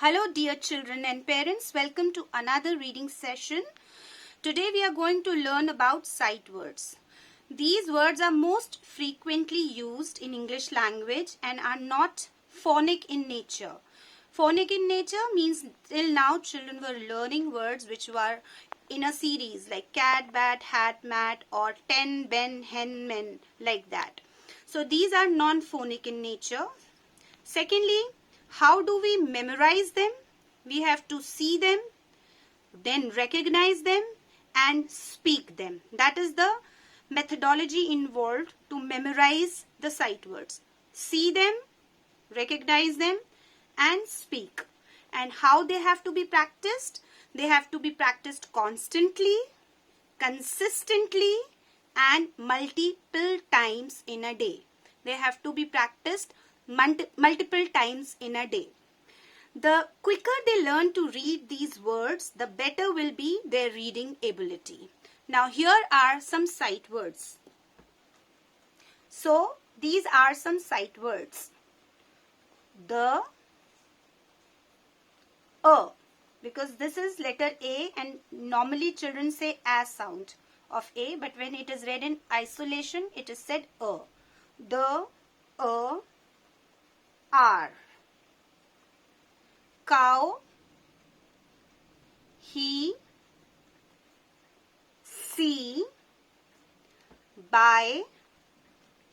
Hello dear children and parents, welcome to another reading session. Today we are going to learn about sight words. These words are most frequently used in English language and are not phonic in nature. Phonic in nature means till now children were learning words which were in a series like cat, bat, hat, mat or ten, ben, hen, men, like that. So these are non-phonic in nature. Secondly, how do we memorize them? We have to see them, then recognize them and speak them. That is the methodology involved to memorize the sight words. See them, recognize them and speak. And how they have to be practiced? They have to be practiced constantly, consistently and multiple times in a day. They have to be practiced multiple times in a day. The quicker they learn to read these words, the better will be their reading ability. Now here are some sight words. So these are some sight words. The, because this is letter A and normally children say A sound of A, but when it is read in isolation, it is said A. The, R. Cow, he, see, by,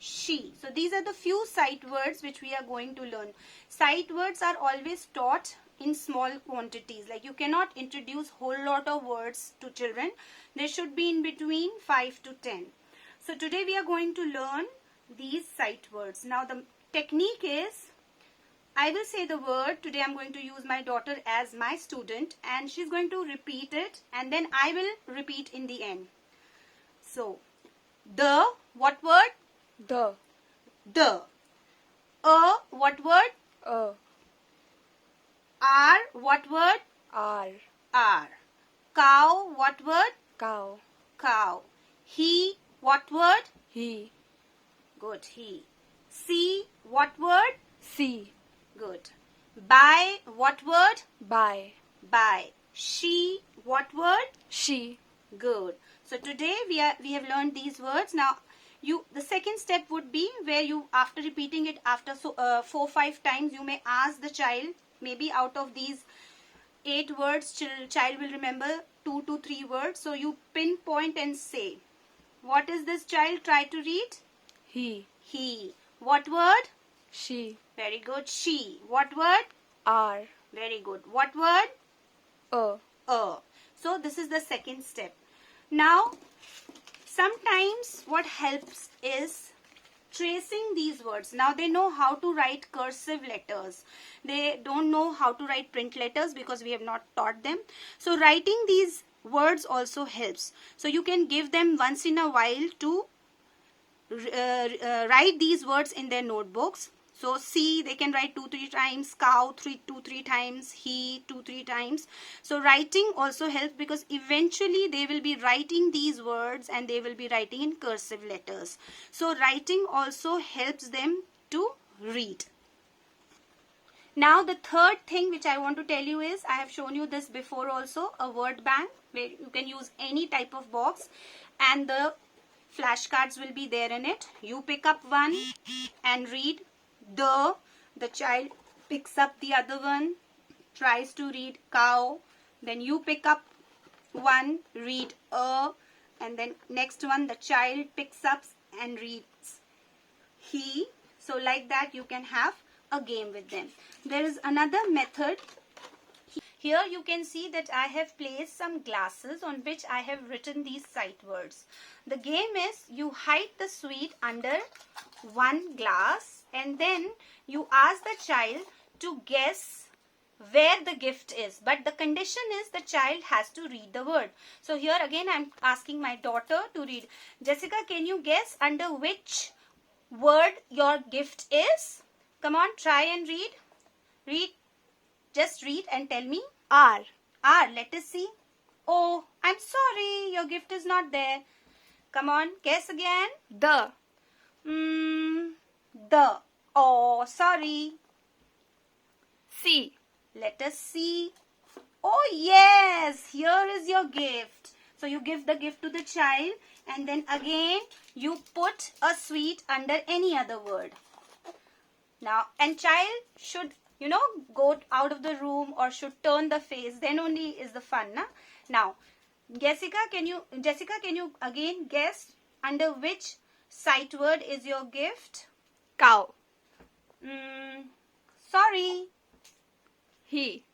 she. So these are the few sight words which we are going to learn. Sight words are always taught in small quantities. Like you cannot introduce whole lot of words to children. They should be in between 5 to 10. So today we are going to learn these sight words. Now the technique is, I will say the word. Today I am going to use my daughter as my student and she is going to repeat it and then I will repeat in the end. So, the, what word? The. The. What word? A. R, what word? R. R. Cow, what word? Cow. Cow. He, what word? He. Good, he. See, what word? See. Good. By, what word? By. By. She, what word? She. Good. So today we have learned these words. Now the second step would be where you, after repeating it after 4-5 times, you may ask the child, maybe out of these 8 words child will remember 2 to 3 words. So you pinpoint and say, what is this child try to read? He. He. What word? She. Very good. She. What word? R. Very good. What word? A. So this is the second step. Now sometimes what helps is tracing these words. Now they know how to write cursive letters. They don't know how to write print letters because we have not taught them. So writing these words also helps. So you can give them once in a while to write these words in their notebooks. So see, they can write 2-3 times, cow 2-3 times, he 2-3 times. So writing also helps because eventually they will be writing these words and they will be writing in cursive letters. So writing also helps them to read. Now the third thing which I want to tell you is, I have shown you this before also, a word bank where you can use any type of box and the flashcards will be there in it. You pick up one and read the child picks up the other one, tries to read cow, then you pick up one, read and then next one the child picks up and reads he. So like that you can have a game with them. There is another method. Here you can see that I have placed some glasses on which I have written these sight words. The game is, you hide the sweet under one glass and then you ask the child to guess where the gift is. But the condition is the child has to read the word. So here again I am asking my daughter to read. Jessica, can you guess under which word your gift is? Come on, try and read. Read. Just read and tell me. R. R. Let us see. Oh, I'm sorry. Your gift is not there. Come on, guess again. The. The. Oh, sorry. C. Let us see. Oh yes, here is your gift. So you give the gift to the child and then again you put a sweet under any other word. Now, and child should, go out of the room or should turn the face. Then only is the fun, na? Now, Jessica, can you again guess under which sight word is your gift? Cow. Sorry. He.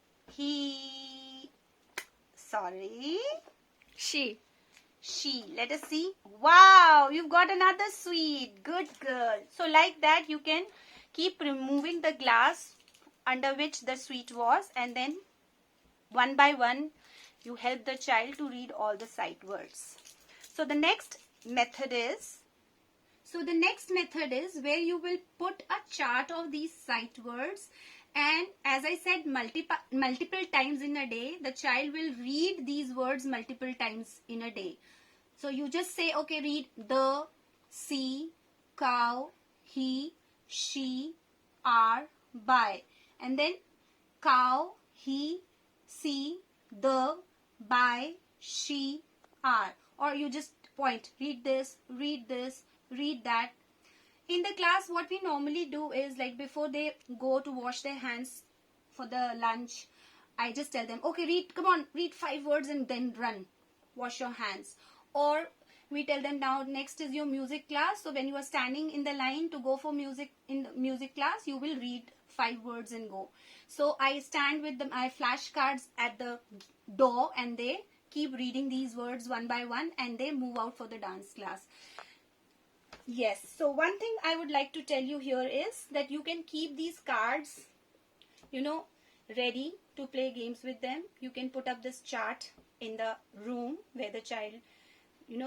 Sorry. She. She. Let us see. Wow, you've got another sweet. Good girl. So like that, you can keep removing the glass under which the sweet was, and then one by one, you help the child to read all the sight words. So the next method is, where you will put a chart of these sight words, and as I said, multiple times in a day, the child will read these words multiple times in a day. So you just say, okay, read the, see, cow, he, she, are, by, and then cow, he, see, the, by, she, are, or you just point, read this, read that. In the class, what we normally do is, like, before they go to wash their hands for the lunch, I just tell them, okay, come on, read 5 words and then run, wash your hands. Or we tell them, now next is your music class, so when you are standing in the line to go for music in the music class, you will read 5 words and go. So I stand with my flashcards at the door and they keep reading these words one by one and they move out for the dance class. Yes, so one thing I would like to tell you here is that you can keep these cards, ready to play games with them. You can put up this chart in the room where the child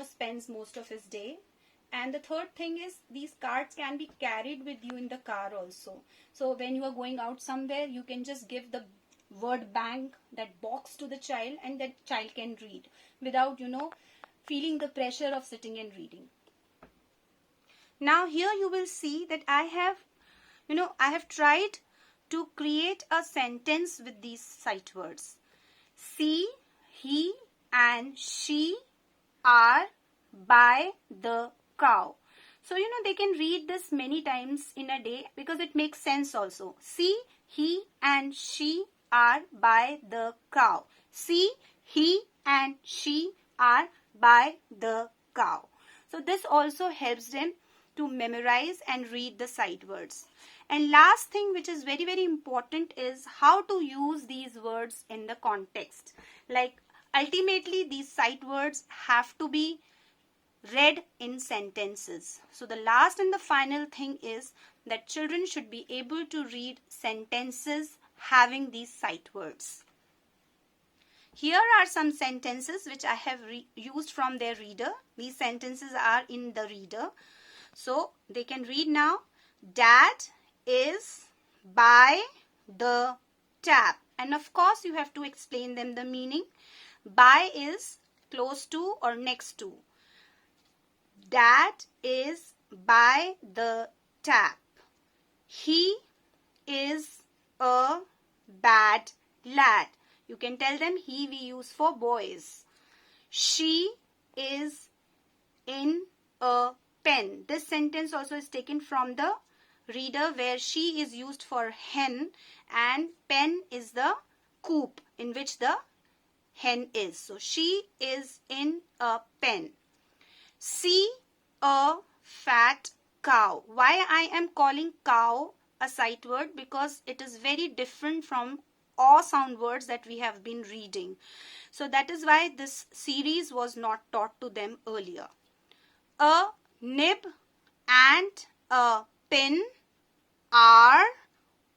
spends most of his day. And the third thing is, these cards can be carried with you in the car also. So when you are going out somewhere, you can just give the word bank, that box, to the child, and that child can read without feeling the pressure of sitting and reading. Now here you will see that I have tried to create a sentence with these sight words. See, he and she are by the cow. So they can read this many times in a day because it makes sense also. See, he and she are by the cow. See, he and she are by the cow. So this also helps them to memorize and read the sight words. And last thing, which is very, very important, is how to use these words in the context. Like, ultimately, these sight words have to be read in sentences. So the last and the final thing is that children should be able to read sentences having these sight words. Here are some sentences which I have used from their reader. These sentences are in the reader. So they can read now. Dad is by the tap. And of course you have to explain them the meaning. By is close to or next to. Dad is by the tap. He is a bad lad. You can tell them he we use for boys. She is in a pen. This sentence also is taken from the reader, where she is used for hen and pen is the coop in which the hen is. So she is in a pen. See a fat cow. Why I am calling cow a sight word? Because it is very different from all sound words that we have been reading. So that is why this series was not taught to them earlier. A nib and a pin are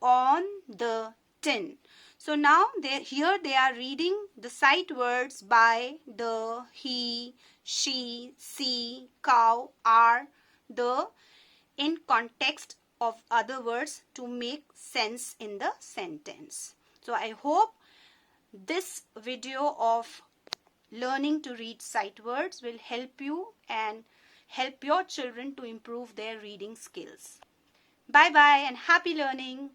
on the tin. So now here they are reading the sight words by, the, he, she, see, cow, are, the in context of other words to make sense in the sentence. So I hope this video of learning to read sight words will help you and help your children to improve their reading skills. Bye bye and happy learning.